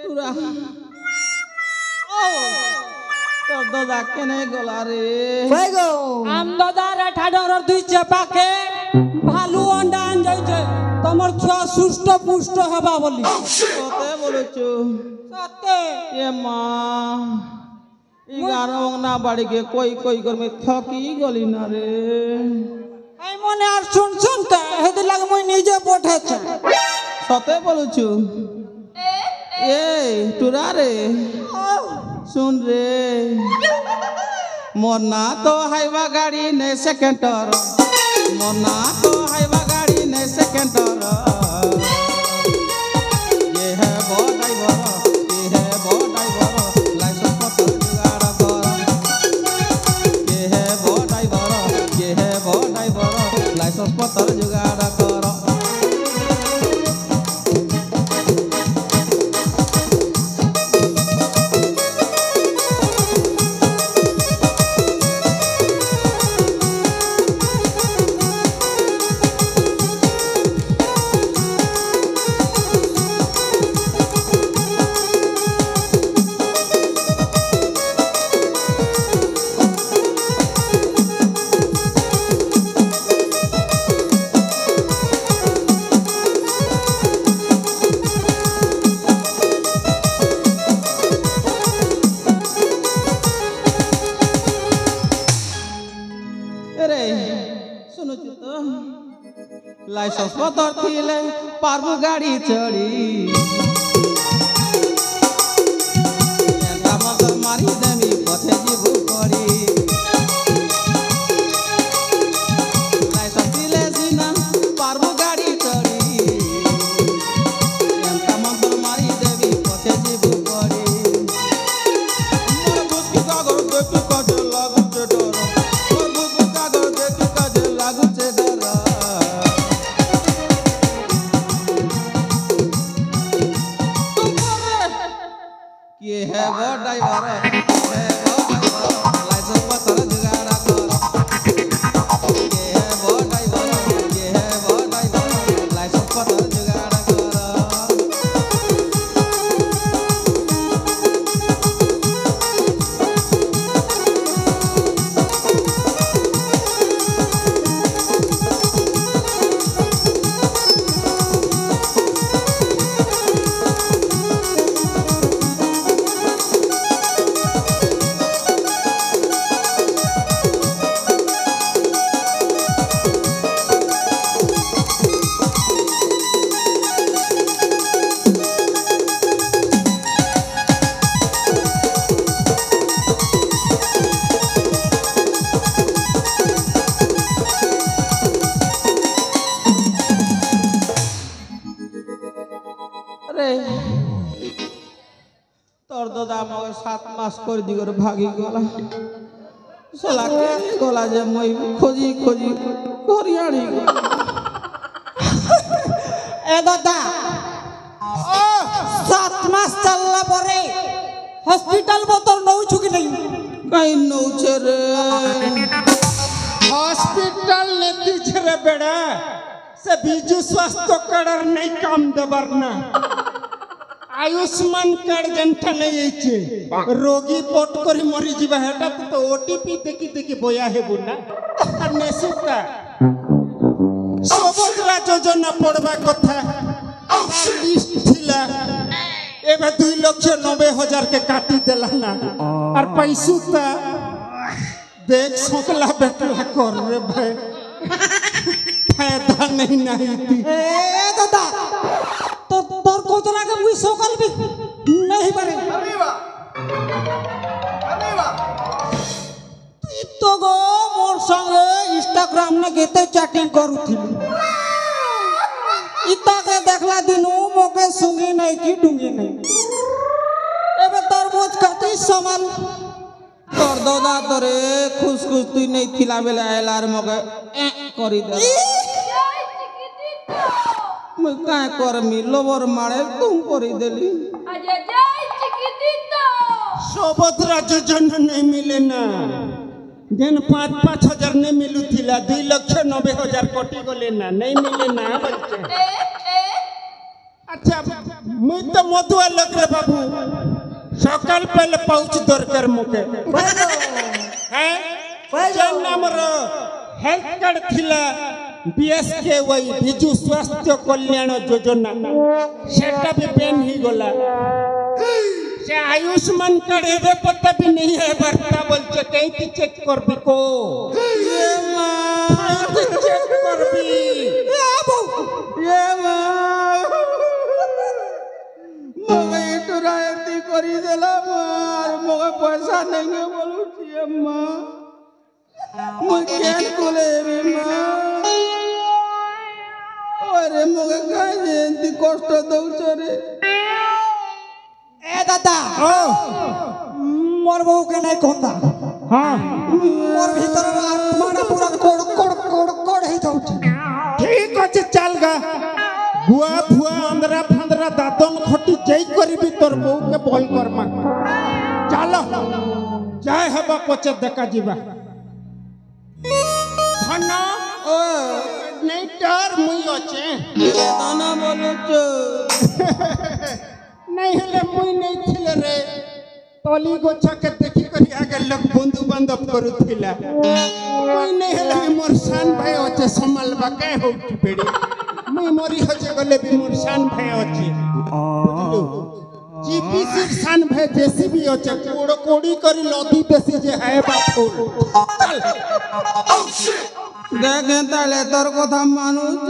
টুরা ও তোর দাদা কেনে গলা রে কই গো আম দাদা রে ঠাডর দুই চেপাকে ভালু অন্ডা আন যাইছে তোমার ছুয়া সুস্থ পুষ্ট হবা বলি সতে বলেছো সত্যি এ মা ইগার না বাড়িকে কই কই করমে থকি গলি না রে এই মনে আর শুন শুন কে হেদি লাগ মই নিজে পঠাইছে সতে বলেছো এ টুরা রে सुन रे मोरना तो हाईवा गाड़ी ने सेकेंडर मोरना तो हाईवा गाड़ी ने सेकेंडर ये है वो ड्राइवर लाइसेंस पत्र जुगाड़ कर ये है वो ड्राइवर लाइसेंस पत्र जुगाड़ कर लाइसेंस पत्र थिले पारबु गाड़ी चढ़ी मारी देमी पथे जीबू पड़ी लाइसेंस थिले सीना पारबु गाड़ी चढ़ी मारी देमी पथे जीबू पड़ी मोर बुस्की कागज देखी काजे लागू छे डर मोर बुस्की कागज देखी काजे लागू छे डर ये है वो ड्राइवर लाइसेंस पत्र जुगाड़ कर ये है वो ड्राइवर लाइसेंस पत्र जुगाड़ कर তোর দাদা আমাকে 7 মাস করে দিগর ভাগি গলা শালা কে গলা যে মই খোঁজি খোঁজি করিয়ানি এ দাদা ও 7 মাস চললা পরে হসপিটাল বতর নউছু কি নাই কাই নউছে রে हॉस्पिटल नेती छरे बेड़ा से बिजू स्वास्थ्य कार्ड नहीं काम देबर ना आयुष्मान कार्ड जनता नहीं आइछे रोगी पोट करी मरी जीवा हेटा तो ओटीपी देखी देखी बोया हे बुना और नेसुता सबोद्रा योजना पड़वा कथा लिस्ट थिला एबे 2,90,000 के काटी देला ना और पैसुता देख सकला बेटला कर रे भाई फायदा नहीं थी এ দাদা তো তোর কোতরা কে মুই সকাল বি नहीं পারে তুই তো গো মোর সঙ্গে ইনস্টাগ্রাম নে গেতে চ্যাটিং করুছিলি ইতাকে দেখলা দিনু মোকে সুঙ্গি নাই কি ডুঙ্গি নাই এবে তরমুজ কাটি সমান তোর দাদা তোরে খুশ খুশ তুই নেই থিলা বেলা আইলার মগে করি দে মুই কায় করমি লোবর মারে তুম করি দেলি सबोद्रा योजना नहीं मिले ना जेन 5-5 हजार नहीं मिलू थिला 2,90,000 कोटी गले ना नहीं मिले ना बच्चे अच्छा मुई तो मधुआ लोग रे बाबू सकाल पहले पहुंच दरकार मुके हैं जेन हमर हेल्थ कार्ड थिला बीएसके वही बिजु स्वास्थ्य कल्याण योजना सेटा भी बैन ही गला से आयुष्मान कार्ड हेबे पता भी नहीं है बरता बोलचे कहीं ती चेक करबी को ये माँ चेक करबी ये माँ मगे इटुरा एती करी देला मार मगे पैसा नहीं है बोलू ये माँ मुझे क्या कोले रे माँ अरे मगे काहे एती कष्ट दउछ रे ए दादा मोर बहू के नहीं कहता हां मोर भीतर आत्मा पूरा कोड़ कोड़ कोड़ कोड़ ही जाउछ ठीक আছে चल गा बुआ फुआ अंदरा फंदरा दातन खटी जई करबी तोर बहू के बोल कर मा चलो जाय हबा पचे देखा जीवा धना ओ नहीं डर मुई अचे दाना बोलुछ नहीं हेले मुई नहीं थिले रे तली गोछा के देखि करी आगे लोग बंधु बांधव करूथिला मुई नहीं हेले मोर शान भाई अचे संभालबा के होउची बेडी मुई मोरी हजे गले भी मोर शान भाई अचे बुझलु जीपीसी शान भाई जेसीबी अचे कोड़ कोड़ी करी लदी देसी जे है बापू चल देखे ताले तोर कथा मानुछ